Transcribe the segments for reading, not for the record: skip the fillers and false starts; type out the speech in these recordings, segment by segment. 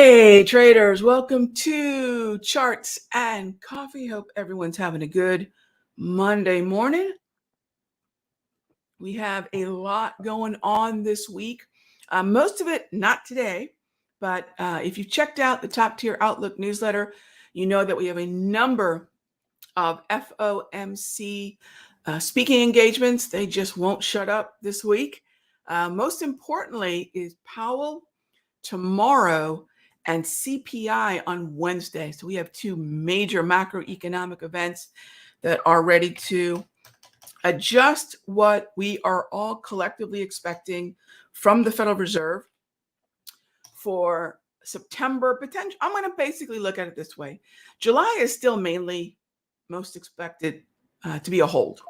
Hey traders, welcome to Charts and Coffee. Hope everyone's having a good Monday morning. We have a lot going on this week. Most of it not today, but if you've checked out the Top Tier Outlook newsletter, you know that we have a number of FOMC speaking engagements. They just won't shut up this week. Most importantly is Powell tomorrow and CPI on Wednesday. So we have two major macroeconomic events that are ready to adjust what we are all collectively expecting from the Federal Reserve for September potential. I'm going to basically look at it this way. July is still mainly most expected to be a hold,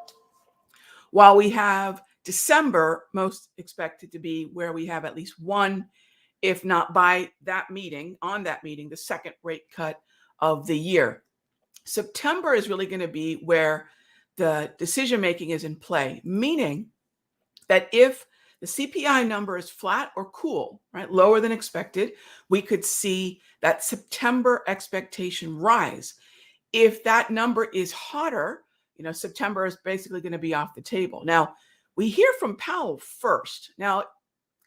while we have December most expected to be where we have at least one, if not by that meeting, the second rate cut of the year. September is really going to be where the decision making is in play, meaning that if the CPI number is flat or cool, right, lower than expected, we could see that September expectation rise. If that number is hotter, September is basically going to be off the table. Now, we hear from Powell first. Now,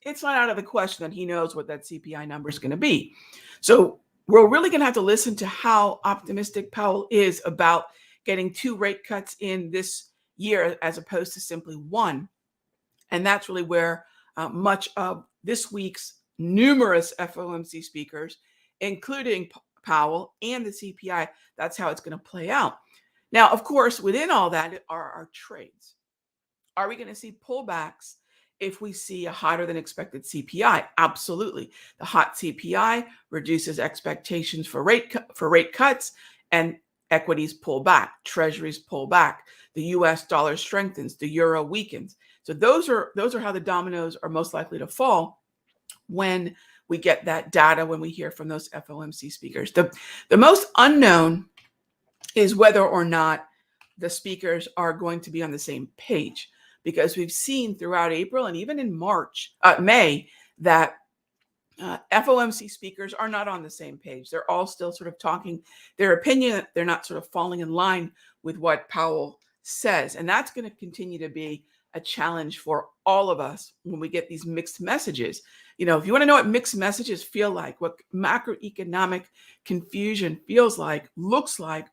it's not out of the question that he knows what that CPI number is going to be. So we're really going to have to listen to how optimistic Powell is about getting two rate cuts in this year as opposed to simply one. And that's really where much of this week's numerous FOMC speakers, including Powell and the CPI, that's how it's going to play out. Now, of course, within all that are our trades. Are we going to see pullbacks if we see a hotter than expected CPI? Absolutely. The hot CPI reduces expectations for rate cuts, and equities pull back, treasuries pull back, the US dollar strengthens, the euro weakens. So those are how the dominoes are most likely to fall when we get that data, when we hear from those FOMC speakers. The most unknown is whether or not the speakers are going to be on the same page, because we've seen throughout April and even in May, that FOMC speakers are not on the same page. They're all still sort of talking their opinion. They're not sort of falling in line with what Powell says. And that's going to continue to be a challenge for all of us when we get these mixed messages. If you want to know what mixed messages feel like, what macroeconomic confusion feels like, looks like,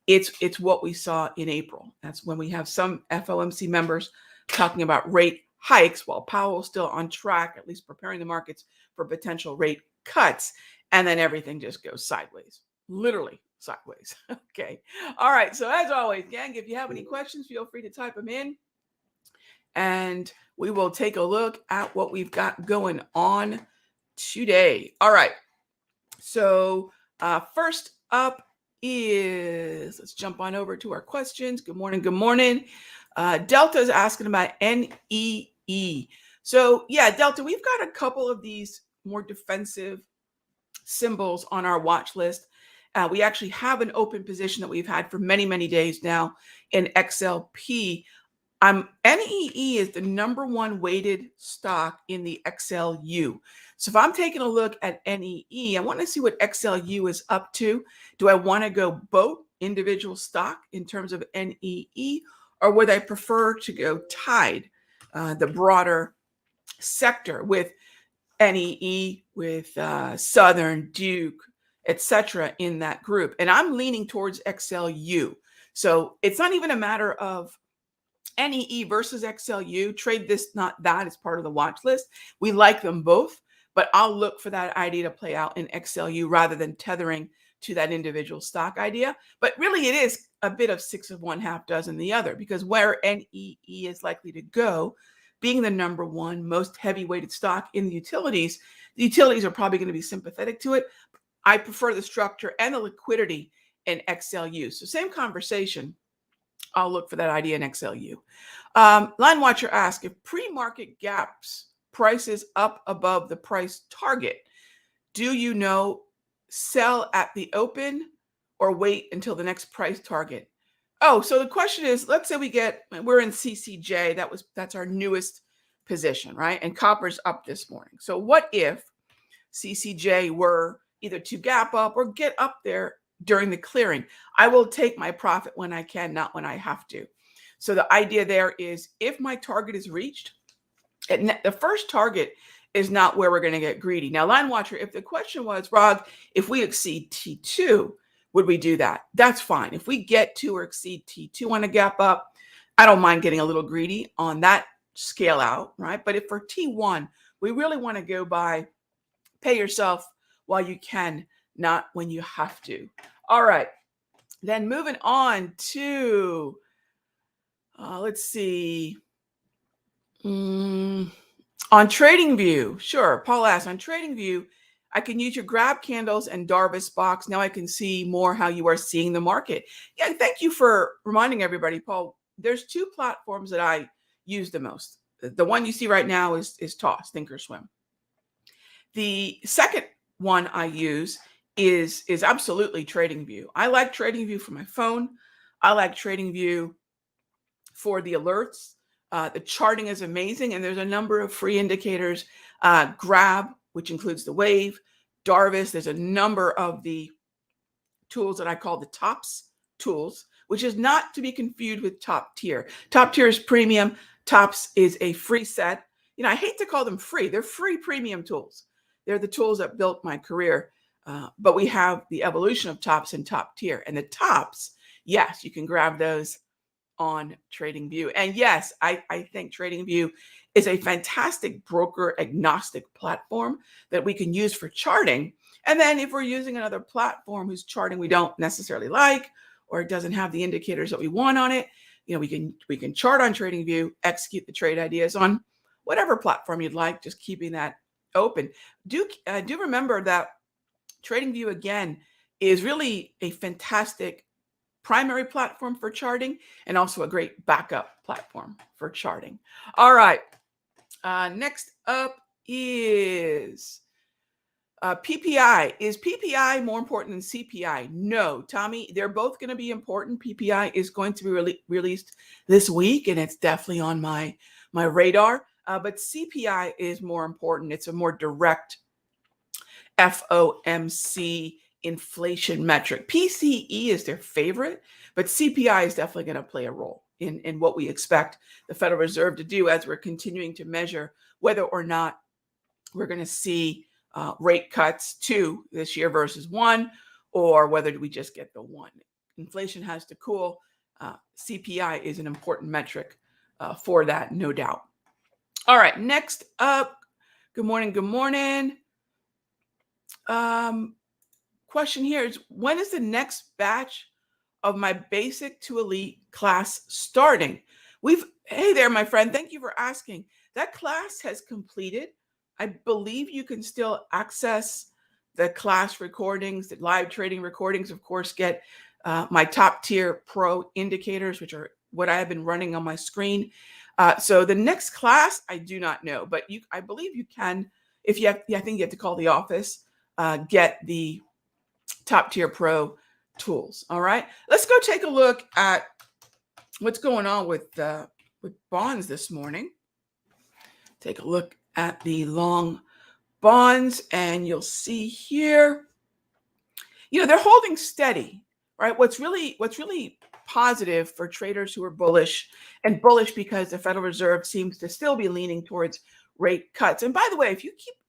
it's what we saw in April. That's when we have some FOMC members talking about rate hikes while Powell's still on track, at least preparing the markets for potential rate cuts. And then everything just goes sideways, literally sideways. Okay. All right. So as always, gang, if you have any questions, feel free to type them in and we will take a look at what we've got going on today. All right. So first up is, let's jump on over to our questions. Good morning. Good morning. Delta is asking about NEE. So yeah, Delta, we've got a couple of these more defensive symbols on our watch list. We actually have an open position that we've had for many, many days now in XLP. NEE is the number one weighted stock in the XLU. So if I'm taking a look at NEE, I want to see what XLU is up to. Do I want to go both individual stock in terms of NEE, or would I prefer to go tied, the broader sector with NEE, with Southern, Duke, etc. in that group? And I'm leaning towards XLU. So it's not even a matter of NEE versus XLU. Trade this, not that, as part of the watch list. We like them both, but I'll look for that idea to play out in XLU rather than tethering to that individual stock idea. But really, it is a bit of six of one, half dozen the other, because where NEE is likely to go, being the number one most heavy-weighted stock in the utilities are probably going to be sympathetic to it. I prefer the structure and the liquidity in XLU. So same conversation. I'll look for that idea in XLU. Line Watcher asks, if pre-market gaps prices up above the price target, do you sell at the open or wait until the next price target? Oh, so the question is, let's say we're in CCJ. That's our newest position, right? And copper's up this morning. So what if CCJ were, either to gap up or get up there during the clearing. I will take my profit when I can, not when I have to. So the idea there is if my target is reached, the first target is not where we're going to get greedy. Now, Line Watcher, if the question was, Rog, if we exceed T2, would we do that? That's fine. If we get to or exceed T2 on a gap up, I don't mind getting a little greedy on that scale out, right? But if for T1, we really want to go by pay yourself while you can, not when you have to. All right. Then moving on to, let's see. On TradingView, sure. Paul asks, on TradingView, I can use your grab candles and Darvis box. Now I can see more how you are seeing the market. Yeah, and thank you for reminding everybody, Paul. There's two platforms that I use the most. The one you see right now is Toss, Thinkorswim. The second one I use is absolutely TradingView. I like TradingView for my phone. I like TradingView for the alerts. The charting is amazing, and there's a number of free indicators. Grab, which includes the wave, Darvis. There's a number of the tools that I call the TOPS tools, which is not to be confused with top tier. Top tier is premium. TOPS is a free set. You know, I hate to call them free. They're free premium tools. They're the tools that built my career. But we have the evolution of TOPS and top tier. And the TOPS, yes, you can grab those on TradingView. And yes, I think TradingView is a fantastic broker agnostic platform that we can use for charting. And then if we're using another platform whose charting we don't necessarily like, or it doesn't have the indicators that we want on it, you know, we can chart on TradingView, execute the trade ideas on whatever platform you'd like, just keeping that open. Do remember that TradingView, again, is really a fantastic primary platform for charting and also a great backup platform for charting. All right. Next up is PPI. Is PPI more important than CPI? No, Tommy, they're both going to be important. PPI is going to be released this week, and it's definitely on my radar. But CPI is more important. It's a more direct FOMC inflation metric. PCE is their favorite, but CPI is definitely going to play a role in what we expect the Federal Reserve to do as we're continuing to measure whether or not we're going to see rate cuts 2 this year versus 1, or whether we just get the 1. Inflation has to cool. CPI is an important metric for that, no doubt. All right, next up, good morning, good morning. Question here is, when is the next batch of my basic to elite class starting? Hey there, my friend. Thank you for asking. That class has completed. I believe you can still access the class recordings, the live trading recordings. Of course, get my top tier pro indicators, which are what I have been running on my screen. So the next class, I do not know, but I believe you can, if you have, I think you have to call the office, get the top tier pro tools. All right, let's go take a look at what's going on with bonds this morning. Take a look at the long bonds, and you'll see here, you know, they're holding steady, right? What's really positive for traders who are bullish, and bullish because the Federal Reserve seems to still be leaning towards rate cuts. And by the way,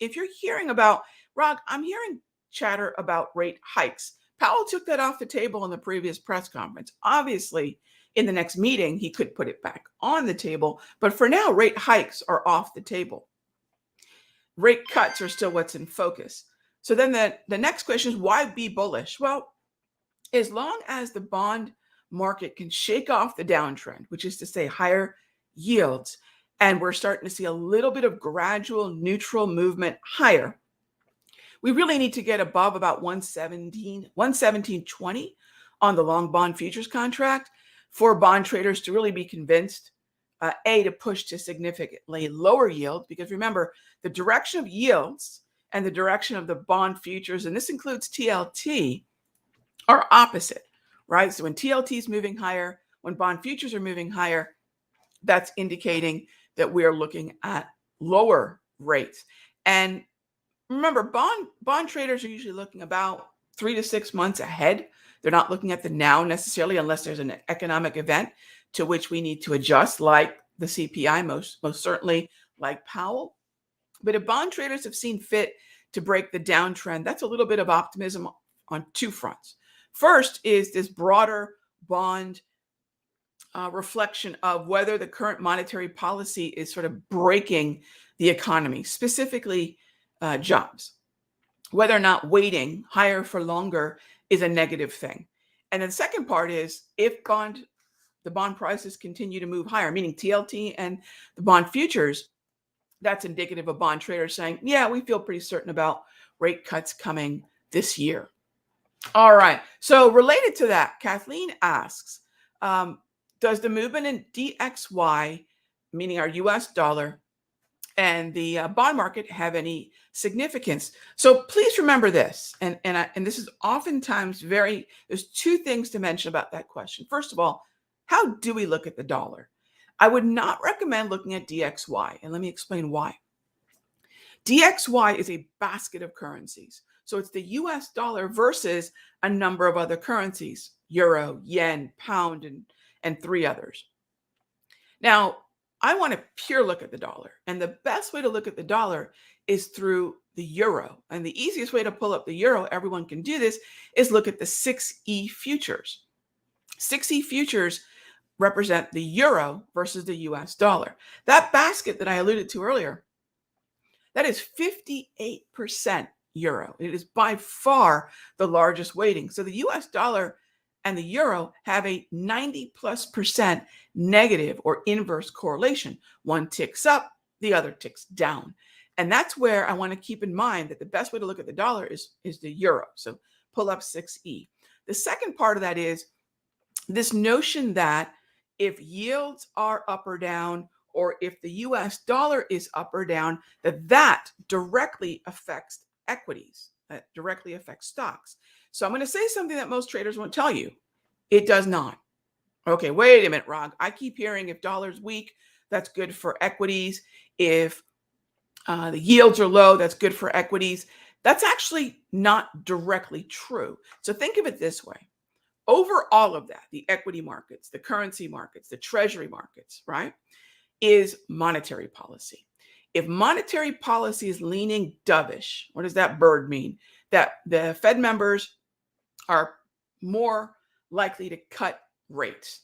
if you're hearing about, Rog, I'm hearing chatter about rate hikes. Powell took that off the table in the previous press conference. Obviously, in the next meeting, he could put it back on the table. But for now, rate hikes are off the table. Rate cuts are still what's in focus. So then the next question is, why be bullish? Well, as long as the bond market can shake off the downtrend, which is to say higher yields, and we're starting to see a little bit of gradual neutral movement higher, we really need to get above about 117.20 on the long bond futures contract for bond traders to really be convinced, to push to significantly lower yield. Because remember, the direction of yields and the direction of the bond futures, and this includes TLT, are opposite, right? So when TLT is moving higher, when bond futures are moving higher, that's indicating that we are looking at lower rates. And remember, bond traders are usually looking about 3 to 6 months ahead. They're not looking at the now necessarily, unless there's an economic event to which we need to adjust, like the CPI, most certainly, like Powell. But if bond traders have seen fit to break the downtrend, that's a little bit of optimism on two fronts. First is this broader bond reflection of whether the current monetary policy is sort of breaking the economy, specifically jobs, whether or not waiting higher for longer is a negative thing. And then the second part is if the bond prices continue to move higher, meaning TLT and the bond futures, that's indicative of bond traders saying, yeah, we feel pretty certain about rate cuts coming this year. All right. So related to that, Kathleen asks, does the movement in DXY, meaning our US dollar, and the bond market have any significance? So please remember this, and this is oftentimes there's two things to mention about that question. First of all, how do we look at the dollar? I would not recommend looking at DXY, and let me explain why. DXY is a basket of currencies. So it's the US dollar versus a number of other currencies, euro, yen, pound, and three others. Now, I want a pure look at the dollar. And the best way to look at the dollar is through the euro. And the easiest way to pull up the euro, everyone can do this, is look at the 6E futures. 6E futures represent the euro versus the US dollar. That basket that I alluded to earlier, that is 58% euro. It is by far the largest weighting. So the US dollar and the euro have a 90+% negative or inverse correlation. One ticks up, the other ticks down. And that's where I want to keep in mind that the best way to look at the dollar is the euro. So pull up 6E. The second part of that is this notion that if yields are up or down, or if the US dollar is up or down, that directly affects equities, that directly affects stocks. So I'm going to say something that most traders won't tell you. It does not. Okay, wait a minute, Rog. I keep hearing if dollar's weak, that's good for equities. If the yields are low, that's good for equities. That's actually not directly true. So think of it this way. Over all of that, the equity markets, the currency markets, the treasury markets, right, is monetary policy. If monetary policy is leaning dovish, what does that bird mean? That the Fed members are more likely to cut rates.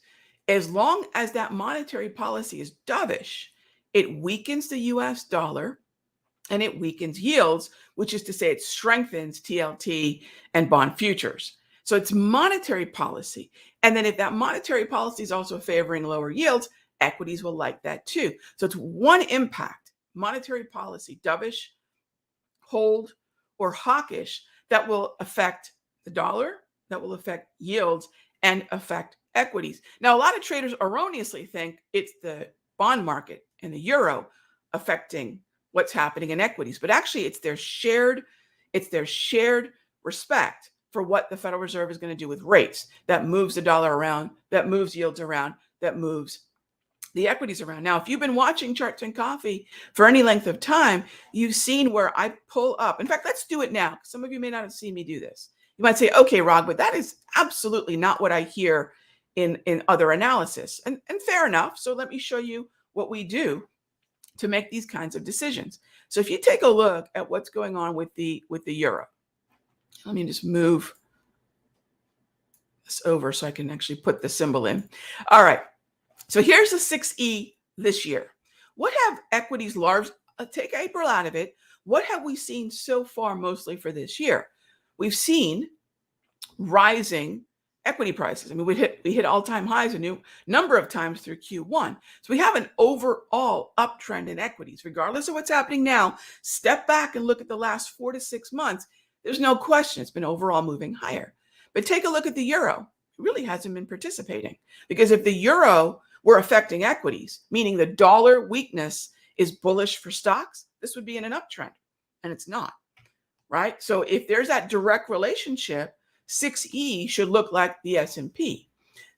As long as that monetary policy is dovish, it weakens the US dollar and it weakens yields, which is to say it strengthens TLT and bond futures. So it's monetary policy. And then if that monetary policy is also favoring lower yields, equities will like that too. So it's one impact, monetary policy, dovish, hold, or hawkish, that will affect the dollar, that will affect yields, and affect equities. Now, a lot of traders erroneously think it's the bond market and the euro affecting what's happening in equities, but actually it's their shared respect for what the Federal Reserve is going to do with rates that moves the dollar around, that moves yields around, that moves the equities around. Now, if you've been watching Charts and Coffee for any length of time, you've seen where I pull up. In fact, let's do it now. Some of you may not have seen me do this. You might say, okay, Rog, but that is absolutely not what I hear in other analysis. And fair enough. So let me show you what we do to make these kinds of decisions. So if you take a look at what's going on with the euro, let me just move this over so I can actually put the symbol in. All right. So here's the 6E this year. What have equities large, take April out of it, what have we seen so far mostly for this year? We've seen rising equity prices. I mean, we hit all-time highs a new number of times through Q1. So we have an overall uptrend in equities. Regardless of what's happening now, step back and look at the last 4 to 6 months. There's no question it's been overall moving higher. But take a look at the euro. It really hasn't been participating, because if the euro were affecting equities, meaning the dollar weakness is bullish for stocks, this would be in an uptrend, and it's not, right? So if there's that direct relationship, 6E should look like the S&P.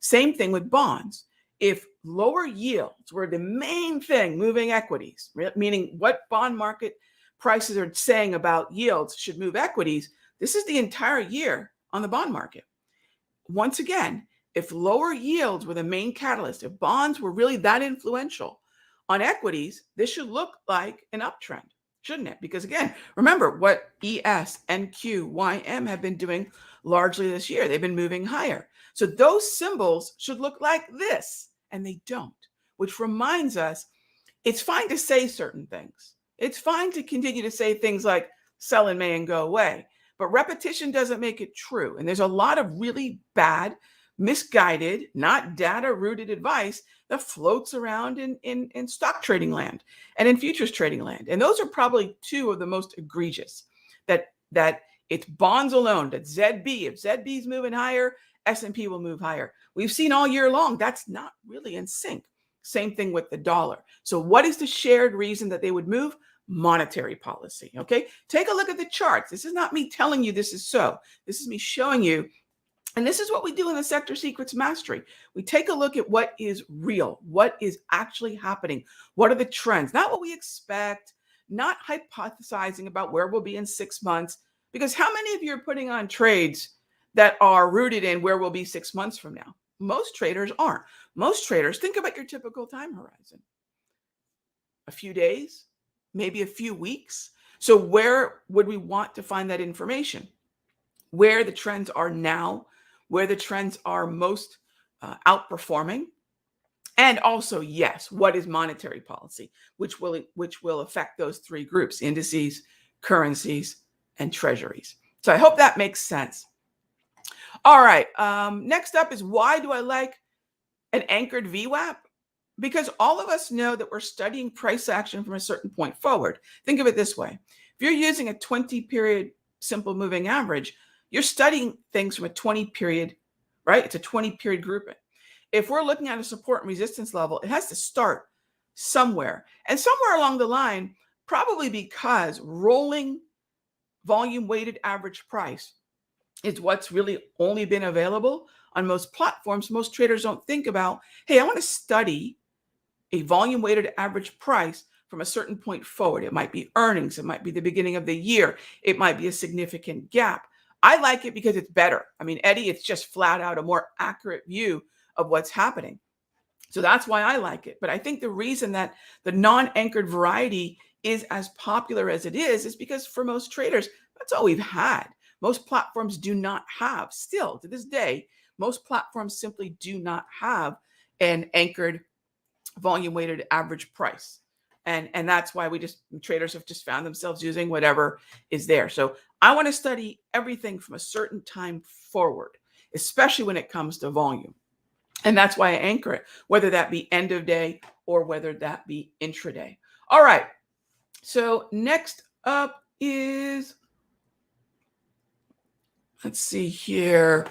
Same thing with bonds. If lower yields were the main thing moving equities, meaning what bond market prices are saying about yields should move equities, this is the entire year on the bond market. Once again, if lower yields were the main catalyst, if bonds were really that influential on equities, this should look like an uptrend, shouldn't it? Because again, remember what ES, NQ, YM have been doing largely this year. They've been moving higher. So those symbols should look like this, and they don't, which reminds us it's fine to say certain things. It's fine to continue to say things like sell in May and go away, but repetition doesn't make it true. And there's a lot of really bad, misguided, not data-rooted advice that floats around in stock trading land and in futures trading land. And those are probably two of the most egregious, that it's bonds alone, that ZB, if ZB is moving higher, S&P will move higher. We've seen all year long, that's not really in sync. Same thing with the dollar. So what is the shared reason that they would move? Monetary policy. Okay. Take a look at the charts. This is not me telling you this is so. This is me showing you. And this is what we do in the Sector Secrets Mastery. We take a look at what is real, what is actually happening. What are the trends? Not what we expect, not hypothesizing about where we'll be in 6 months. Because how many of you are putting on trades that are rooted in where we'll be 6 months from now? Most traders aren't. Most traders, think about your typical time horizon. A few days, maybe a few weeks. So where would we want to find that information? Where the trends are now, where the trends are most outperforming. And also, yes, what is monetary policy, which will affect those three groups: indices, currencies, and treasuries. So I hope that makes sense. All right. Next up is, why do I like an anchored VWAP? Because all of us know that we're studying price action from a certain point forward. Think of it this way. If you're using a 20-period simple moving average, you're studying things from a 20-period, right? It's a 20-period grouping. If we're looking at a support and resistance level, it has to start somewhere. And somewhere along the line, probably because rolling volume weighted average price is what's really only been available on most platforms. Most traders don't think about, hey, I want to study a volume weighted average price from a certain point forward. It might be earnings. It might be the beginning of the year. It might be a significant gap. I like it because it's better. I mean, Eddie, it's just flat out a more accurate view of what's happening. So that's why I like it. But I think the reason that the non-anchored variety is as popular as it is because for most traders, that's all we've had. Most platforms do not have, still to this day, most platforms simply do not have an anchored volume weighted average price. And that's why traders have just found themselves using whatever is there. So I want to study everything from a certain time forward, especially when it comes to volume. And that's why I anchor it, whether that be end of day or whether that be intraday. All right. So next up is, let's see here.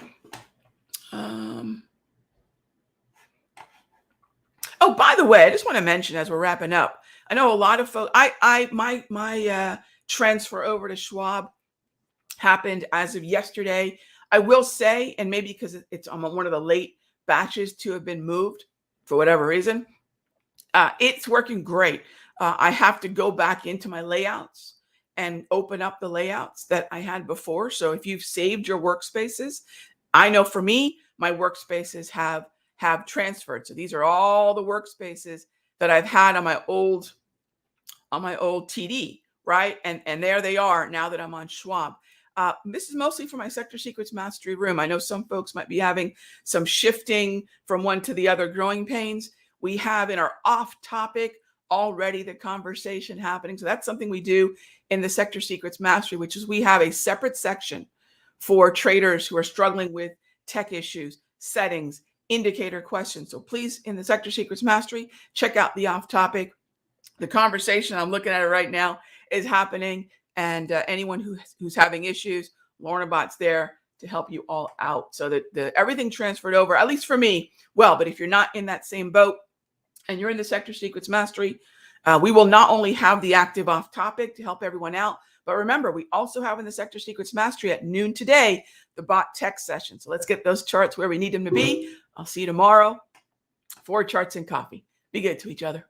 Oh, by the way, I just want to mention as we're wrapping up, I know a lot of folks, my transfer over to Schwab happened as of yesterday. I will say, and maybe because it's on one of the late batches to have been moved for whatever reason, it's working great. I have to go back into my layouts and open up the layouts that I had before. So if you've saved your workspaces, I know for me, my workspaces have transferred. So these are all the workspaces that I've had on my old TD, right? And there they are now that I'm on Schwab. This is mostly for my Sector Secrets Mastery room. I know some folks might be having some shifting from one to the other growing pains. We have in our off topic already the conversation happening. So that's something we do in the Sector Secrets Mastery, which is we have a separate section for traders who are struggling with tech issues, settings, indicator questions. So please, in the Sector Secrets Mastery, check out the off topic. The conversation, I'm looking at it right now, is happening. And anyone who's having issues, Lorna Bot's there to help you all out so that everything transferred over, at least for me. Well, but if you're not in that same boat and you're in the Sector Secrets Mastery, we will not only have the active off topic to help everyone out, but remember, we also have in the Sector Secrets Mastery at noon today, the bot tech session. So let's get those charts where we need them to be. I'll see you tomorrow for Charts and Coffee. Be good to each other.